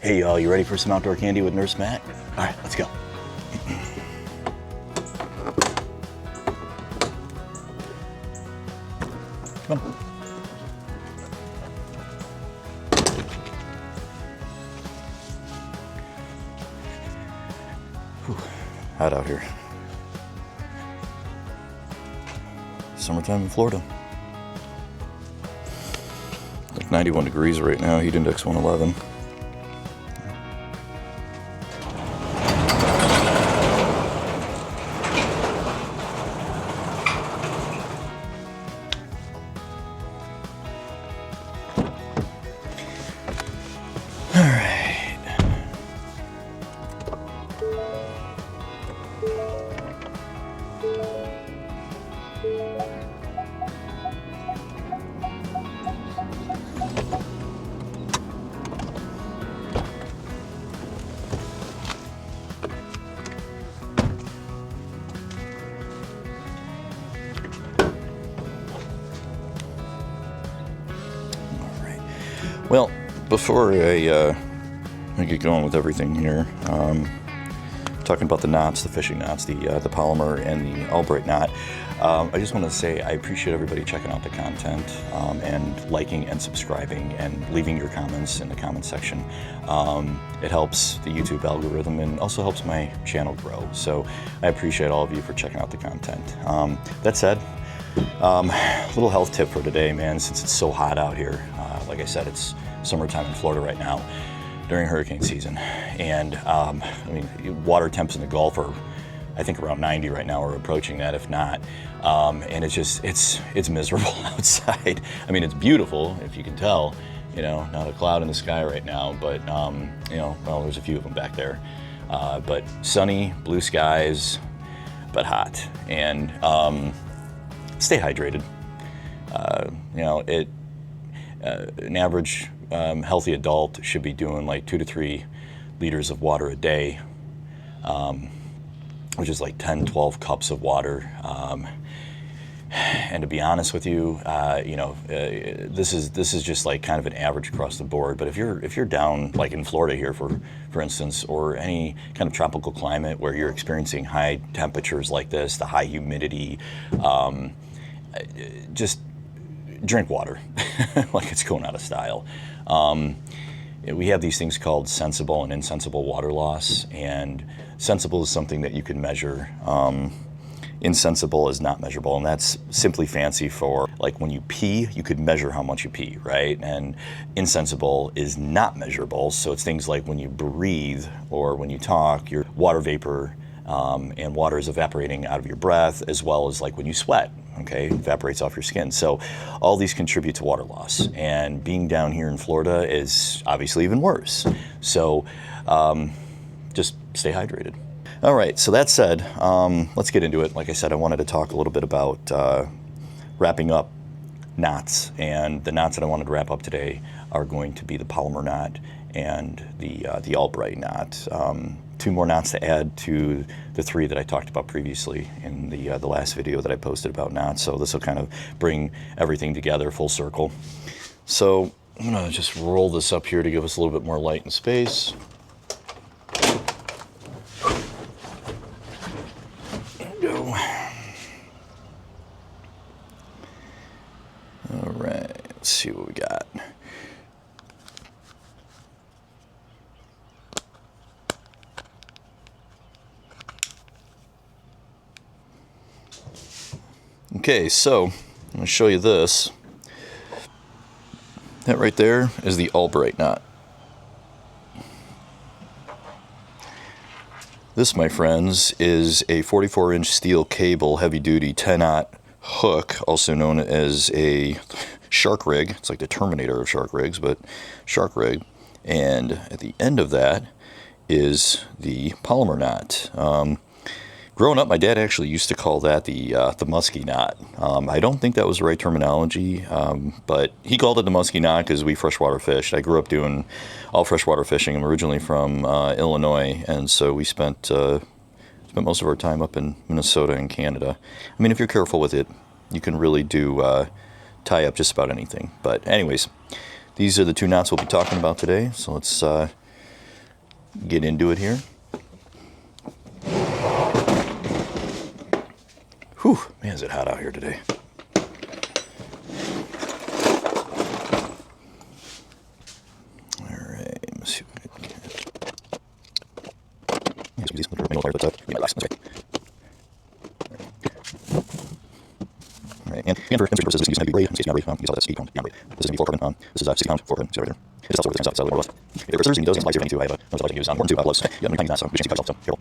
Hey y'all, you ready for some outdoor candy with Nurse Matt? All right, let's go. Come on. Whew, hot out here. Summertime in Florida. Like 91 degrees right now, heat index 111. Well, before I get going with everything here, talking about the knots, the fishing knots, the Palomar and the Albright knot, I just want to say I appreciate everybody checking out the content and liking and subscribing and leaving your comments in the comment section. It helps the YouTube algorithm and also helps my channel grow. So I appreciate all of you for checking out the content. That said, little health tip for today, man, since it's so hot out here. Like I said, it's summertime in Florida right now during hurricane season. And I mean, water temps in the Gulf are, I think, around 90 right now, or approaching that, if not. And it's just, it's miserable outside. I mean, it's beautiful, if you can tell, you know, not a cloud in the sky right now, but, you know, well, there's a few of them back there. But sunny, blue skies, but hot. And stay hydrated. You know, an average healthy adult should be doing like 2 to 3 liters of water a day, which is like 10, 12 cups of water. And to be honest with you, you know, this is just like kind of an average across the board. But if you're down like in Florida here, for instance, or any kind of tropical climate where you're experiencing high temperatures like this, the high humidity, just drink water like it's going out of style. We have these things called sensible and insensible water loss, and sensible is something that you can measure. Insensible is not measurable, and that's simply fancy for like when you pee, you could measure how much you pee, right? And insensible is not measurable, so it's things like when you breathe or when you talk, your water vapor and water is evaporating out of your breath, as well as like when you sweat, okay, it evaporates off your skin. So all these contribute to water loss, and being down here in Florida is obviously even worse. So just stay hydrated. All right, so that said, let's get into it. Like I said, I wanted to talk a little bit about wrapping up knots, and the knots that I wanted to wrap up today are going to be the Palomar knot and the Albright knot. 2 more knots to add to the 3 that I talked about previously in the last video that I posted about knots. So this will kind of bring everything together full circle. So I'm gonna just roll this up here to give us a little bit more light and space. There we go. All right, let's see what we got. Okay, so I'm going to show you this. That right there is the Albright knot. This, my friends, is a 44-inch steel cable, heavy-duty 10-aught hook, also known as a shark rig. It's like the Terminator of shark rigs, but shark rig. And at the end of that is the Palomar knot. Growing up, my dad actually used to call that the muskie knot. I don't think that was the right terminology, but he called it the muskie knot because we freshwater fished. I grew up doing all freshwater fishing. I'm originally from Illinois, and so we spent most of our time up in Minnesota and Canada. I mean, if you're careful with it, you can really do tie up just about anything. But anyways, these are the 2 knots we'll be talking about today. So let's get into it here. Whew, man, is it hot out here today. Alright, let's see what I can get. Yeah, some of these manual pliers, but yeah, that's right. Alright, and for insert purposes, this is going to be braid. I'm using braid. You saw that's 80 pound braid. This is going to be 4 carbon. This is 60 pound 4 carbon. See right there. It just also works outside a little more. If there's any doses, I need to. I have a nose I like to use. Important to gloves. Yeah, I'm trying that, so we should use so careful.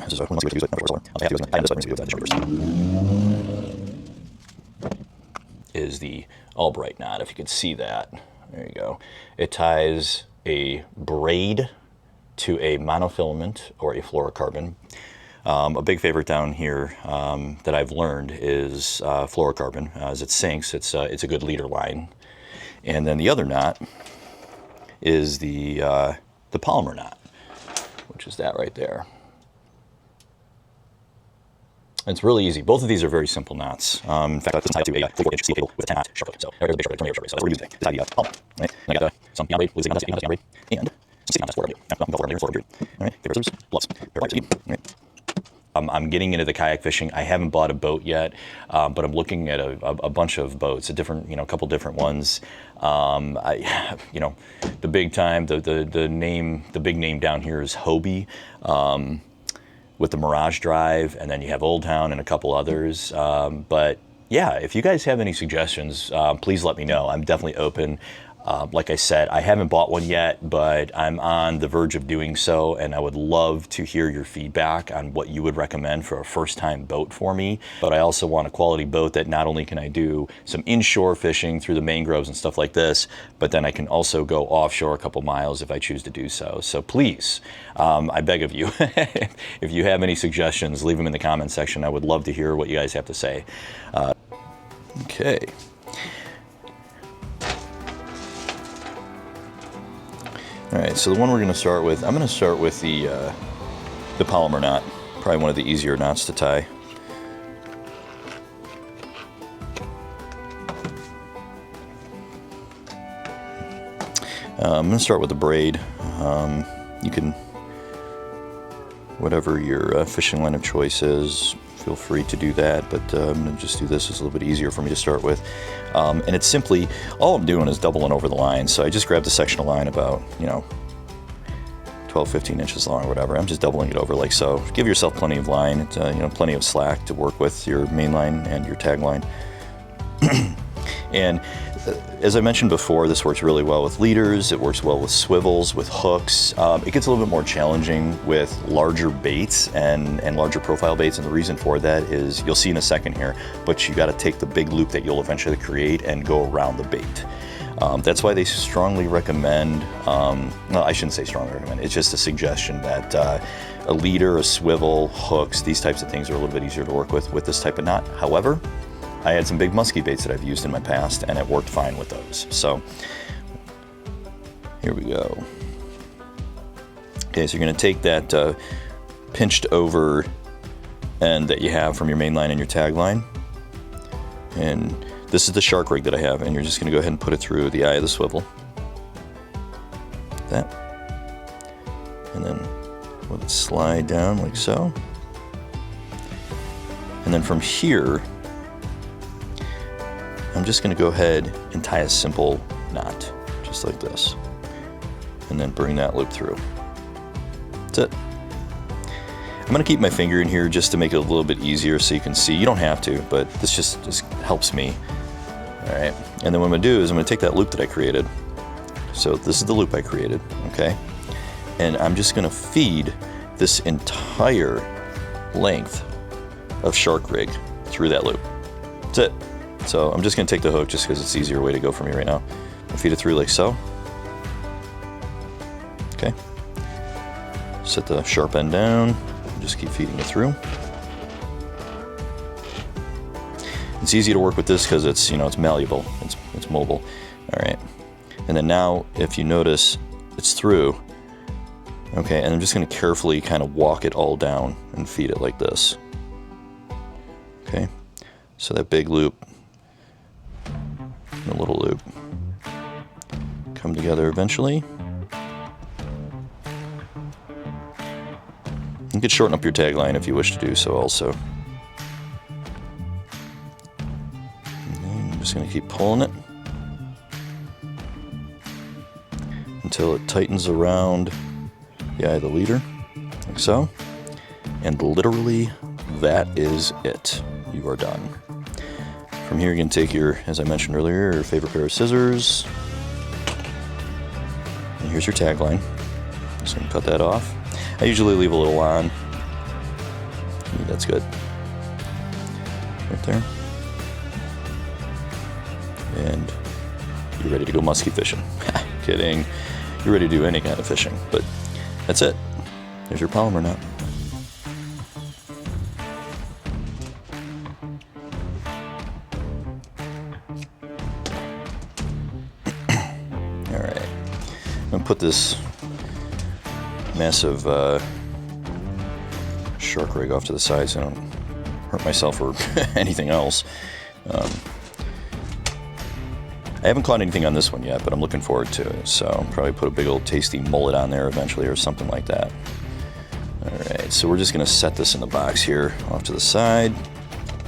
This is one else we have to use it. I'll have to use it. I have this, but I'm going to do that first. Is the Albright knot, if you could see that. There you go. It ties a braid to a monofilament or a fluorocarbon. A big favorite down here that I've learned is fluorocarbon. As it sinks, it's a good leader line. And then the other knot is the Palomar knot, which is that right there. It's really easy. Both of these are very simple knots. In fact, this is tied to a 44-inch steel cable with a 10-knot sharp hook. So there's a big sharp hook, so that's what we're using today. It's tied to the Palomar, right? And I got some beyond braid, losing knots, beyond braid, and some sticky knots, 4 braid. All right, paper, scissors, gloves, pair of pliers, all right. I'm getting into the kayak fishing. I haven't bought a boat yet, but I'm looking at a bunch of boats, a couple different ones. The big time, the big name down here is Hobie, with the Mirage Drive, and then you have Old Town and a couple others. But yeah, if you guys have any suggestions, please let me know. I'm definitely open. Like I said, I haven't bought one yet, but I'm on the verge of doing so, and I would love to hear your feedback on what you would recommend for a first-time boat for me. But I also want a quality boat that not only can I do some inshore fishing through the mangroves and stuff like this, but then I can also go offshore a couple miles if I choose to do so. So please, I beg of you, if you have any suggestions, leave them in the comment section. I would love to hear what you guys have to say. Okay. All right, so the one we're going to start with, I'm going to start with the Palomar knot, probably one of the easier knots to tie. I'm going to start with the braid. You can, whatever your fishing line of choice is, feel free to do that, but I'm going to just do this. It's a little bit easier for me to start with. And it's simply, all I'm doing is doubling over the line. So I just grabbed a section of line about, 12, 15 inches long or whatever. I'm just doubling it over like so. Give yourself plenty of line, plenty of slack to work with your main line and your tag line. And as I mentioned before, this works really well with leaders. It works well with swivels, with hooks. It gets a little bit more challenging with larger baits and larger profile baits. And the reason for that is, you'll see in a second here, but you got to take the big loop that you'll eventually create and go around the bait. That's why they strongly recommend, no, I shouldn't say strongly recommend, it's just a suggestion that a leader, a swivel, hooks, these types of things are a little bit easier to work with this type of knot. However, I had some big musky baits that I've used in my past, and it worked fine with those. So here we go. Okay, so you're going to take that pinched over end that you have from your main line and your tag line, and this is the shark rig that I have, and you're just going to go ahead and put it through the eye of the swivel. That. And then let it slide down like so. And then from here, I'm just going to go ahead and tie a simple knot, just like this. And then bring that loop through. That's it. I'm going to keep my finger in here just to make it a little bit easier so you can see. You don't have to, but this just helps me. All right, and then what I'm going to do is I'm going to take that loop that I created. So this is the loop I created, okay? And I'm just going to feed this entire length of shark rig through that loop. That's it. So I'm just going to take the hook just because it's the easier way to go for me right now. I'll feed it through like so. Okay. Set the sharp end down. Just keep feeding it through. It's easy to work with this because it's, it's malleable, it's mobile. All right, and then now if you notice, it's through. Okay, and I'm just going to carefully kind of walk it all down and feed it like this. Okay, so that big loop and the little loop come together eventually. You could shorten up your tagline if you wish to do so also. I'm just going to keep pulling it until it tightens around the eye of the leader, like so. And literally, that is it. You are done. From here, you can take your, as I mentioned earlier, your favorite pair of scissors. And here's your tagline. Just going to cut that off. I usually leave a little on. That's good. Right there. And you're ready to go muskie fishing. Kidding. You're ready to do any kind of fishing. But that's it. There's your Palomar knot. Alright. I'm going to put this massive shark rig off to the side so I don't hurt myself or anything else. I haven't caught anything on this one yet, but I'm looking forward to it. So I'll probably put a big old tasty mullet on there eventually or something like that. Alright, so we're just going to set this in the box here off to the side.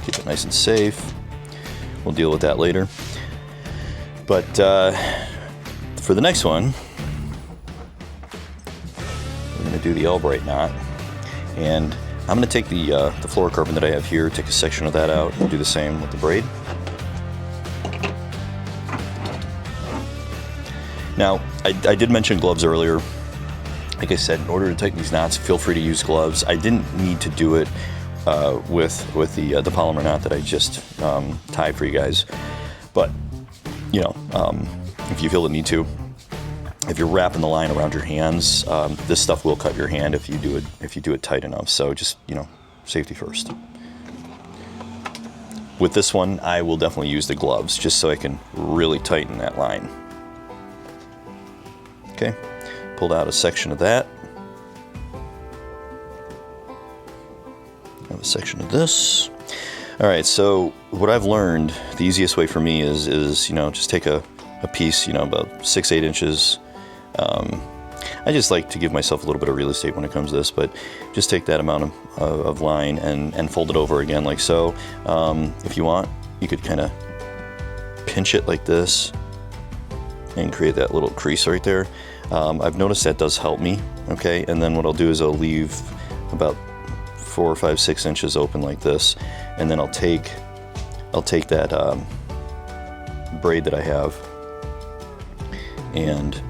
Keep it nice and safe. We'll deal with that later. But for the next one, we're going to do the Albright knot. And I'm going to take the fluorocarbon that I have here, take a section of that out, and do the same with the braid. Now, I did mention gloves earlier. Like I said, in order to tighten these knots, feel free to use gloves. I didn't need to do it with the Palomar knot that I just tied for you guys. But, you know, if you feel the need to, if you're wrapping the line around your hands, this stuff will cut your hand if you do it tight enough. So just, you know, safety first. With this one, I will definitely use the gloves just so I can really tighten that line. Okay, pulled out a section of that. Have a section of this. All right, so what I've learned, the easiest way for me is you know, just take a piece, you know, about 6-8 inches. I just like to give myself a little bit of real estate when it comes to this, but just take that amount of line and fold it over again like so. If you want, you could kind of pinch it like this and create that little crease right there. I've noticed that does help me, okay? And then what I'll do is I'll leave about 4, 5, 6 inches open like this, and then I'll take that braid that I have and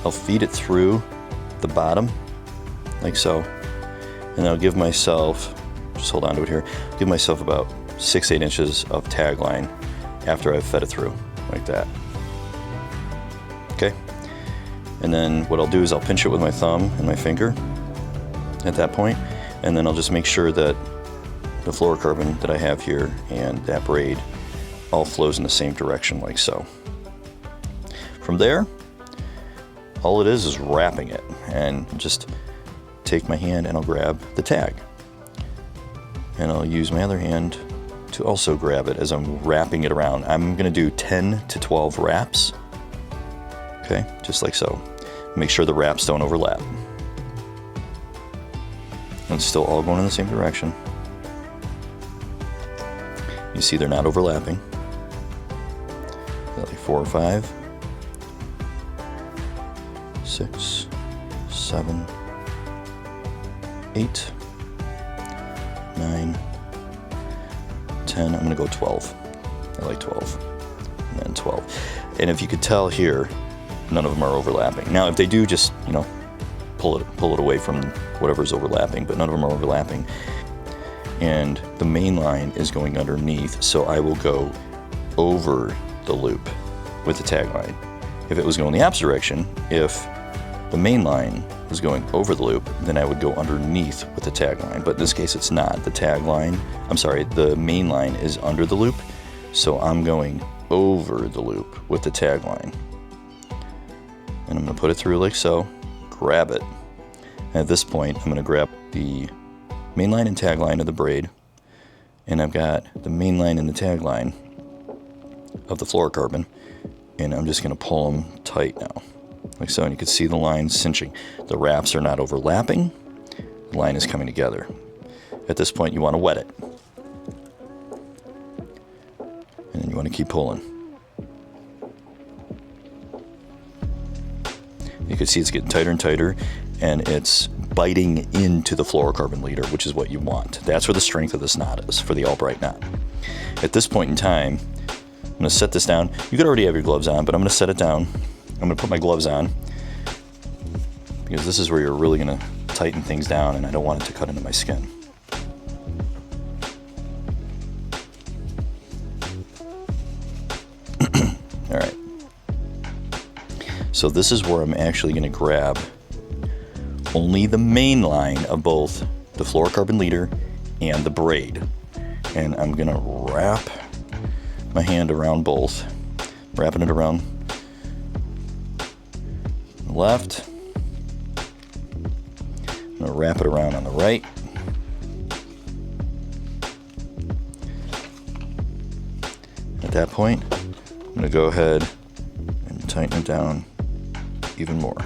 I'll feed it through the bottom like so, and I'll give myself, just hold on to it here, give myself about 6-8 inches of tag line after I've fed it through like that. Okay, and then what I'll do is I'll pinch it with my thumb and my finger at that point, and then I'll just make sure that the fluorocarbon that I have here and that braid all flows in the same direction like so. From there, all it is wrapping it, and just take my hand and I'll grab the tag, and I'll use my other hand to also grab it as I'm wrapping it around. I'm going to do 10 to 12 wraps. Okay, just like so. Make sure the wraps don't overlap. And it's still all going in the same direction. You see they're not overlapping. Like 4 or 5, 6, 7, 8, 9, 10. I'm going to go 12. I like 12. And then 12. And if you could tell here, none of them are overlapping. Now, if they do, just, you know, pull it away from whatever's overlapping, but none of them are overlapping. And the main line is going underneath, so I will go over the loop with the tag line. If it was going the opposite direction, if the main line was going over the loop, then I would go underneath with the tag line. But in this case, it's not. The main line is under the loop, so I'm going over the loop with the tag line. And I'm going to put it through like so, grab it. And at this point, I'm going to grab the main line and tag line of the braid, and I've got the main line and the tag line of the fluorocarbon, and I'm just going to pull them tight now. like so, and you can see the line cinching. The wraps are not overlapping. The line is coming together. At this point, you want to wet it. And then you want to keep pulling. You can see it's getting tighter and tighter, and it's biting into the fluorocarbon leader, which is what you want. That's where the strength of this knot is for the Albright knot. At this point in time, I'm going to set this down. You could already have your gloves on, but I'm going to set it down. I'm going to put my gloves on because this is where you're really going to tighten things down, and I don't want it to cut into my skin. All right. So this is where I'm actually going to grab only the main line of both the fluorocarbon leader and the braid. And I'm going to wrap my hand around both, wrapping it around the left. I'm going to wrap it around on the right. At that point, I'm going to go ahead and tighten it down even more.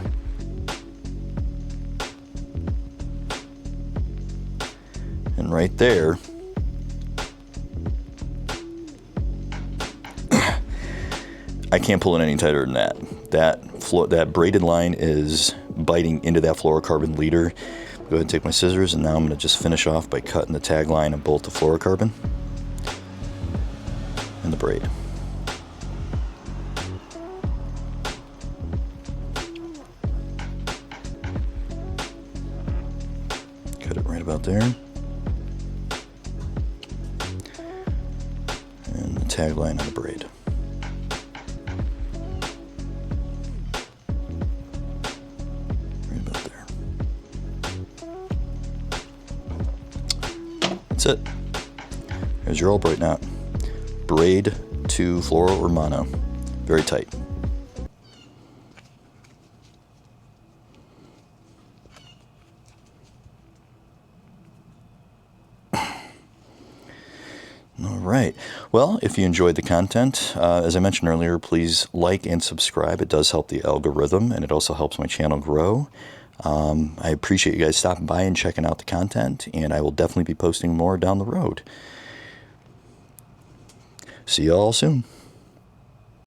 And right there, I can't pull it any tighter than that. That braided line is biting into that fluorocarbon leader. Go ahead and take my scissors, and now I'm going to just finish off by cutting the tag line of both the fluorocarbon and the braid. Cut it right about there. And the tag line on the braid. Right about there. That's it. There's your Albright knot. Braid to fluoro or mono. Very tight. All right. Well, if you enjoyed the content, as I mentioned earlier, please like and subscribe. It does help the algorithm, and it also helps my channel grow. I appreciate you guys stopping by and checking out the content, and I will definitely be posting more down the road. See you all soon.